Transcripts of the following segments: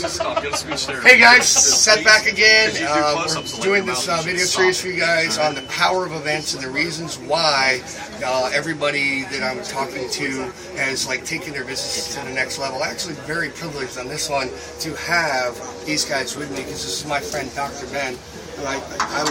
Hey guys, Seth back again. We're doing this video series for you guys on the power of events and the reasons why everybody that I'm talking to has taken their business to the next level. Actually, very privileged on this one to have these guys with me because this is my friend Dr. Ben, who I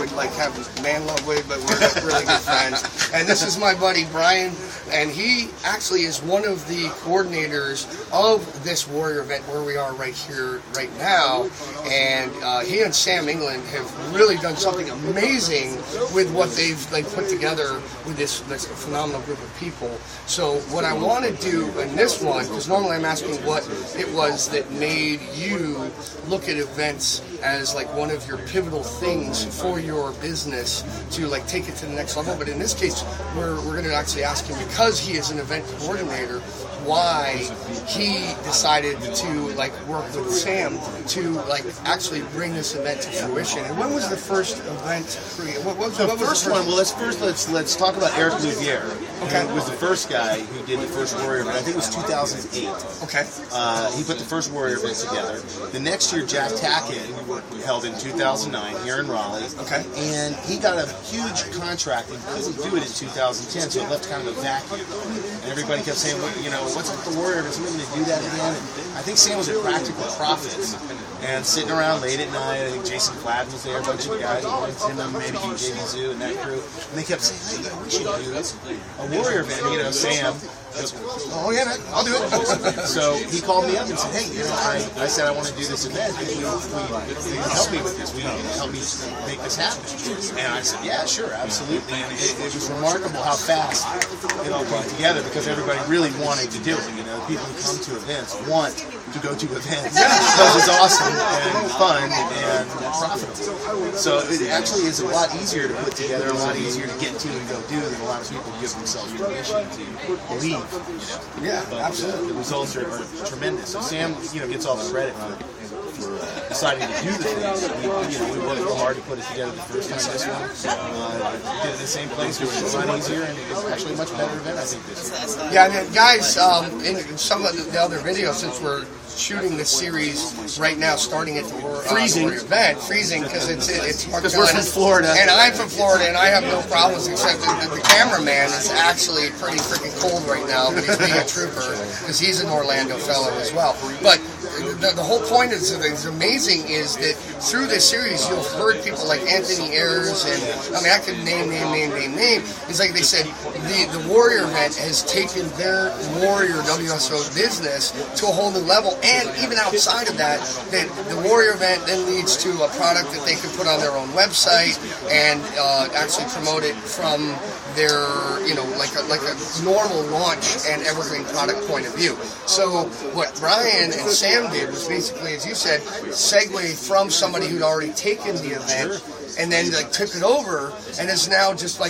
would have man love with, but we're really good friends. And this is my buddy Brian, and he actually is one of the coordinators of this Warrior event where we are right here, right now. And he and Sam England have really done something amazing with what they've put together with this phenomenal group of people. So what I want to do in this one, because normally I'm asking what it was that made you look at events as one of your pivotal things for your business to take it to the next level, but in this case we're going to actually ask him, because he is an event coordinator, why he decided to work with Sam to actually bring this event to fruition. And when was the first event created? What was the first one? Well, let's talk about Eric Louvier. Okay, who was the first guy who did the first Warrior event. I think it was 2008. Okay, he put the first Warrior event together. The next year, Jack Tackett held in 2009 here in Raleigh. Okay, and he got a huge contract and couldn't do it in 2010, so it left kind of a vacuum. And everybody kept saying, what's up with the Warrior? Is somebody going to do that again? And I think Sam was at Practical Profits and sitting around late at night. I think Jason McLeod was there, a bunch of guys, Tim, maybe JB Zoo and that crew. And they kept saying, hey, we should do a Warrior event. Sam, oh yeah, man, I'll do it. So he called me up and said, hey, I said I want to do this event. Will you help me with this? Will you help me make this happen? And I said, yeah, sure, absolutely. And it was remarkable how fast it all came together because everybody really wanted to do it. People who come to events want to go to events because it's awesome and fun and profitable. So it actually is a lot easier to put together, a lot easier to get to and go do than a lot of people give themselves permission to believe. Yeah, absolutely. The results are tremendous. So Sam, gets all the credit for deciding to do the things. We worked real hard to put it together the first time this one. Did it in the same place, which was a lot easier, and it's actually a much better event, I think, this year. Yeah, and guys, in some of the other videos, since we're shooting this series right now, starting at the Warrior event, freezing because it's because we're from Florida, and I'm from Florida, and I have no problems except that the cameraman is actually pretty freaking cold right now, but he's being a trooper because he's an Orlando fellow as well. But the whole point is amazing is that through this series you've heard people like Anthony Ayers, and I could name. It's like they said the Warrior event has taken their Warrior WSO business to a whole new level. And even outside of that, the Warrior event then leads to a product that they can put on their own website and actually promote it from their, like a normal launch and evergreen product point of view. So what Brian and Sam did was basically, as you said, segue from somebody who'd already taken the event and then took it over and is now just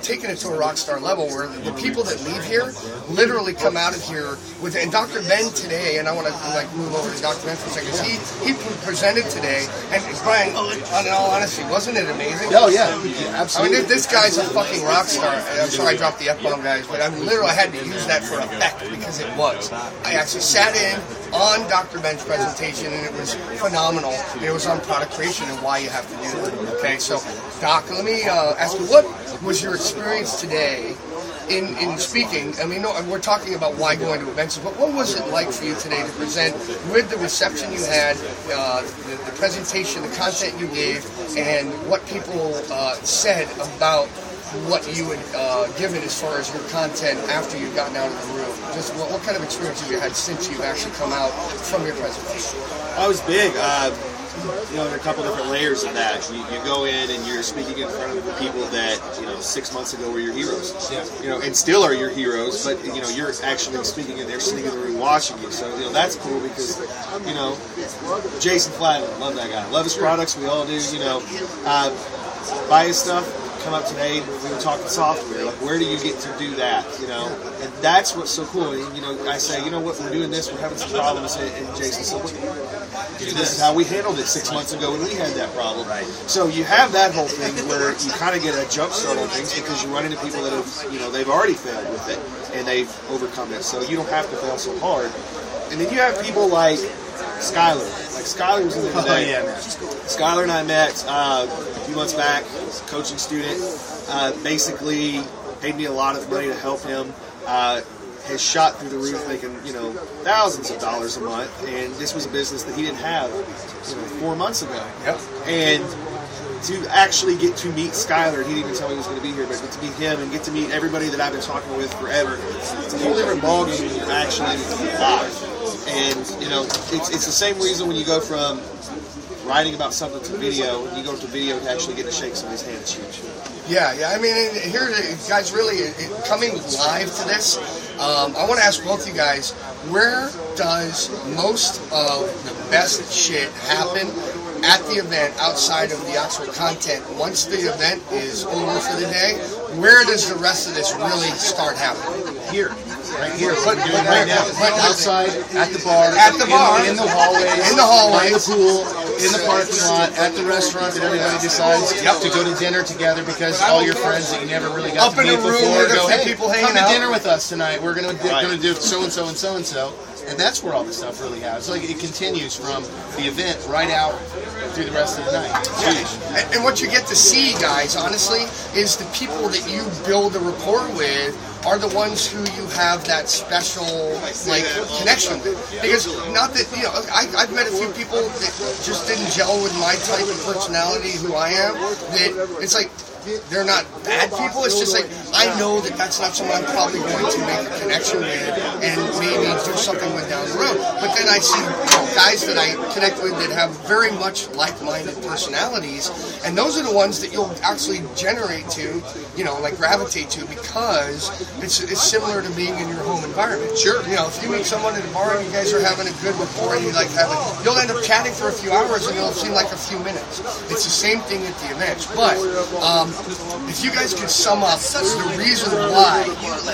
taking it to a rock star level where the people that leave here literally come out of here with, and Dr. Ben today, and I want to move over to Dr. Ben for a second, because he presented today, and Brian, in all honesty, wasn't it amazing? Oh yeah, absolutely. This guy's a fucking rock star. I'm sorry I dropped the F-bomb, guys, but I had to use that for effect because it was. I actually sat in on Dr. Ben's presentation, and it was phenomenal. It was on product creation and why you have to do it. Okay, so Doc, let me ask you, what was your experience today in speaking? We're talking about why going to events, but what was it like for you today to present with the reception you had, the presentation, the content you gave, and what people said about what you had given as far as your content after you'd gotten out of the room? Just what kind of experience have you had since you've actually come out from your presentation? I was big. There are a couple different layers of that. You go in and you're speaking in front of the people that 6 months ago were your heroes. Yeah. And still are your heroes, but you're actually speaking and they're sitting in the room watching you. So that's cool because Jason Flatlin, love that guy. Love his products. We all do. Buy his stuff. Come up today, we were talking software, where do you get to do that, and that's what's so cool. I say, what, we're doing this, we're having some problems, and Jason said, this is how we handled it 6 months ago when we had that problem. Right. So you have that whole thing where you kind of get a jump start on things because you run into people that have, they've already failed with it, and they've overcome it, so you don't have to fail so hard. And then you have people like Skyler, Like Skyler was in there today. Oh, yeah, man. Skyler and I met a few months back. He's a coaching student. Basically paid me a lot of money to help him. Has shot through the roof, making thousands of dollars a month, and this was a business that he didn't have 4 months ago. Yep. And to actually get to meet Skyler, he didn't even tell me he was going to be here, but get to meet him and get to meet everybody that I've been talking with forever, it's a whole different ballgame when you're actually live. And it's the same reason when you go from writing about something to video, when you go to video to actually get to shake somebody's hand, it's huge. Yeah. I mean, here, guys, really, coming live to this, I want to ask both you guys, where does most of the best shit happen at the event outside of the actual content? Once the event is over for the day, where does the rest of this really start happening? Here. Right here, what we're doing right now. Outside, at the bar, in the hallway, by the pool, in the parking lot, at the restaurant that everybody decides to go to dinner together because all your friends that you never really got to meet before go, hey, come to dinner with us tonight. We're going to do so-and-so and so-and-so. And that's where all the stuff really happens. Like it continues from the event right out through the rest of the night. Yeah. And what you get to see, guys, honestly, is the people that you build a rapport with are the ones who you have that special connection with. Because not that I've met a few people that just didn't gel with my type of personality, who I am. That it's like they're not bad people. It's just like I know that that's not someone I'm probably going to make a connection with and maybe do something with down the road. But then I see guys that I connect with that have very much like-minded personalities, and those are the ones that you'll actually generate to, gravitate to, because it's similar to being in your home environment. Sure. If you meet someone at a bar and you guys are having a good rapport and you'll end up chatting for a few hours and it'll seem like a few minutes. It's the same thing at the events. But if you guys could sum up the reason why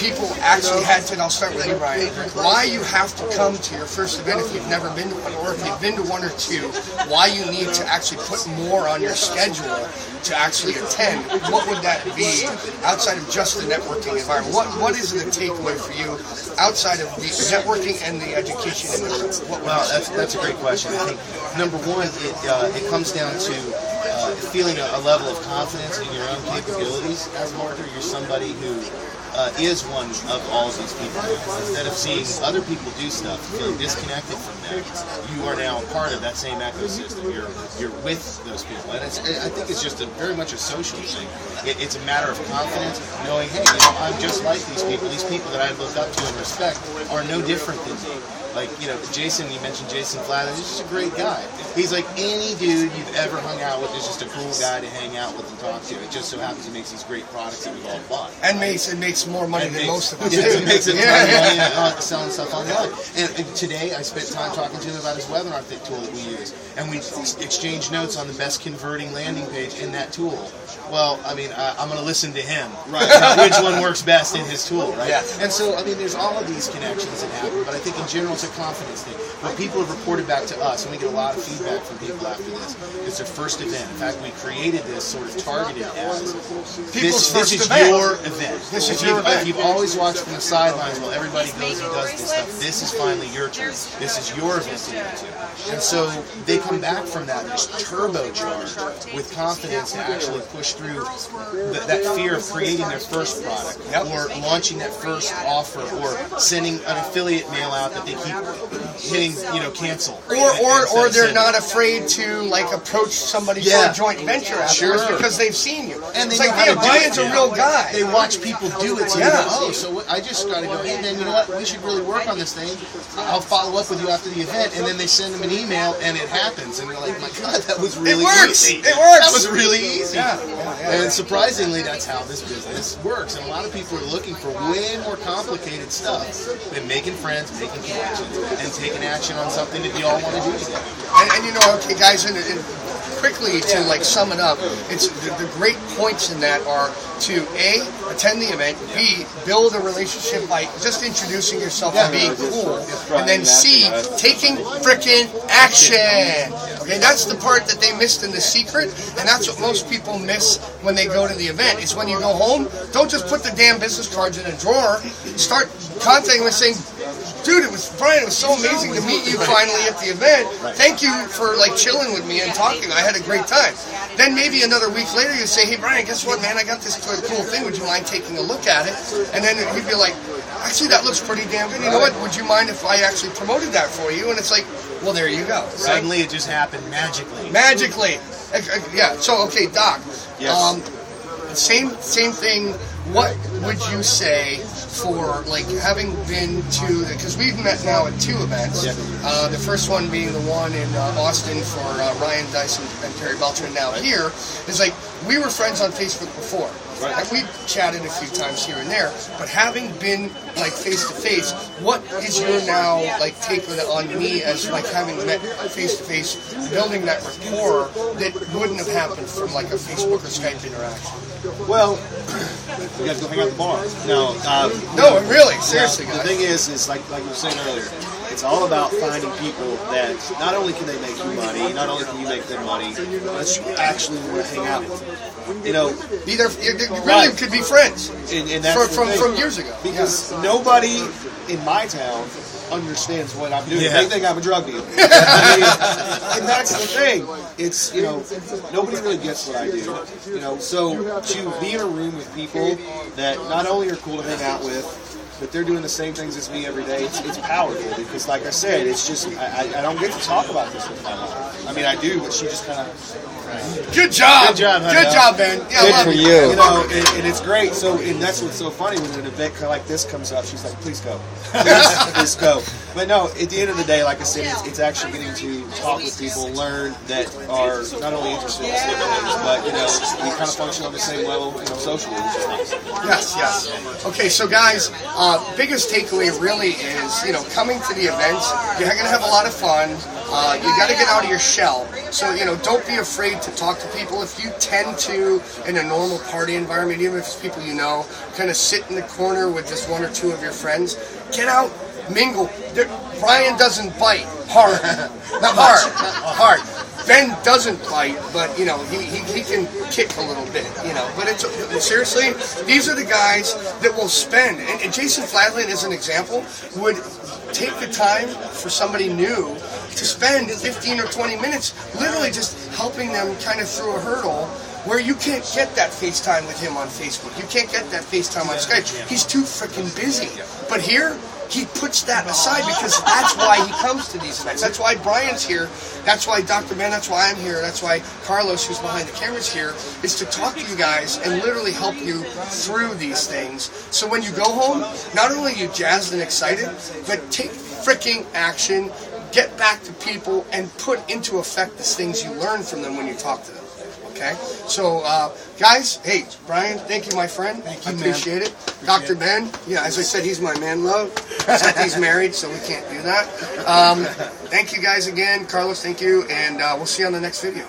people actually had to, and I'll start with you, Brian, why you have to come to your first event if you've never been to one, or if you've been to one or two, why you need to actually put more on your schedule to actually attend, what would that be outside of just the networking environment? What is the takeaway for you outside of the networking and the education in the room? Well, that's a great question. I think, number one, it comes down to feeling a level of confidence in your own capabilities as a marketer. You're somebody who is one of all of these people. Instead of seeing other people do stuff, feeling disconnected from them, you are now a part of that same ecosystem. You're with those people, and I think it's just very much a social thing. It's a matter of confidence, knowing, hey, I'm just like these people. These people that I look up to and respect are no different than me. Like, Jason, you mentioned Jason Flatley, he's just a great guy. He's like any dude you've ever hung out with is just a cool guy to hang out with and talk to. It just so happens he makes these great products that we've all bought. And makes more money than most of us. It makes it money selling stuff online. And today I spent time talking to him about his webinar tool that we use. And we exchanged notes on the best converting landing page in that tool. Well, I mean, I'm going to listen to him. Right. Which one works best in his tool, right? Yeah. And so, I mean, there's all of these connections that happen, but I think in general it's a confidence thing. What people have reported back to us, and we get a lot of feedback from people after this, it's their first event. In fact, we created this sort of targeted as this is your event. This is your event. If you've always watched from the sidelines while everybody goes and does this stuff, this is finally your turn. This is your event to go to. And so they come back from that just turbocharged with confidence to actually push through that fear of creating their first product, or launching that first offer, or sending an affiliate mail out that they keep hitting, cancel. Or they're not afraid to approach somebody for a joint venture afterwards because they've seen you. And it's like, yeah, Brian's a real guy. They watch people do it, so they go, so I just got to go, hey man, you know what, we should really work on this thing. I'll follow up with you after the event, and then they send them an email, and it happens, and they're like, my God, that was really easy. It works. That was really easy. Yeah. And surprisingly, that's how this business works. And a lot of people are looking for way more complicated stuff than making friends, making connections, and taking action on something that you all want to do together. And okay, guys, and quickly to sum it up, it's the great points in that are to A, attend the event, B, build a relationship by just introducing yourself and being cool, and then C, taking frickin' action. Okay, that's the part that they missed in The Secret, and that's what most people miss when they go to the event. Is when you go home, don't just put the damn business cards in a drawer. Start contacting them and saying, dude, Brian, it was so amazing to meet you finally at the event. Thank you for like chilling with me and talking. I had a great time. Then maybe another week later you say, hey Brian, guess what, man? I got this cool thing. Would you mind taking a look at it? And then he'd be like, actually, that looks pretty damn good. You know what? Would you mind if I actually promoted that for you? And it's like, well, there you go. Right? Suddenly it just happened magically. Magically. Yeah. So, okay, Doc. Yes. Same thing. What would you say for like having been to? Because we've met now at 2 events. Yeah. The first one being the one in Austin for Ryan Dyson and Terry Belcher, and now here is like we were friends on Facebook before. Right. And we chatted a few times here and there, but having been like face to face, what is your now like take on me as like having met face to face, building that rapport that wouldn't have happened from like a Facebook or Skype interaction? Well, you got to go hang out at the bar. No, really, seriously, the guys. thing is like you were saying earlier, it's all about finding people that not only can they make you money, not only can you make them money, but you actually want to hang out with them. You know, you really could be friends. And that's from years ago. Because nobody in my town understands what I'm doing. Yeah. They think I'm a drug dealer. I mean, and that's the thing. It's, nobody really gets what I do. So to be in a room with people that not only are cool to hang out with, but they're doing the same things as me every day, it's powerful. Because like I said, it's just, I don't get to talk about this with my mom. I mean, I do, but she just kind of... Good job. Good job, honey. Good job, Ben. Yeah, Good for you. And it's great. So, and that's what's so funny when an event like this comes up. She's like, "Please go, please go." But no, at the end of the day, like I said, it's actually getting to talk with people, learn that are not only interested in the same things, but we kind of function on the same level, socially, which is nice. Yes. Okay, so guys, biggest takeaway really is, coming to the events, you're going to have a lot of fun. You got to get out of your shell. So, don't be afraid to talk to people. If you tend to, in a normal party environment, even if it's people you know, kind of sit in the corner with just 1 or 2 of your friends, get out, mingle. Brian doesn't bite hard. Not hard. Ben doesn't bite, but he can kick a little bit, But it's seriously, these are the guys that will spend. And Jason Fladley, as an example, would take the time for somebody new to spend 15 or 20 minutes, literally just helping them kind of through a hurdle where you can't get that FaceTime with him on Facebook. You can't get that FaceTime on Skype. He's too freaking busy. But here, he puts that aside because that's why he comes to these events. That's why Brian's here. That's why Dr. Ben, that's why I'm here. That's why Carlos, who's behind the cameras here, is to talk to you guys and literally help you through these things. So when you go home, not only are you jazzed and excited, but take freaking action, get back to people, and put into effect the things you learn from them when you talk to them. Okay? So, guys, hey, Brian, thank you, my friend. Thank you, I appreciate it. Dr. Ben, as I said, he's my man love. Except he's married, so we can't do that. Thank you guys again. Carlos, thank you, and we'll see you on the next video.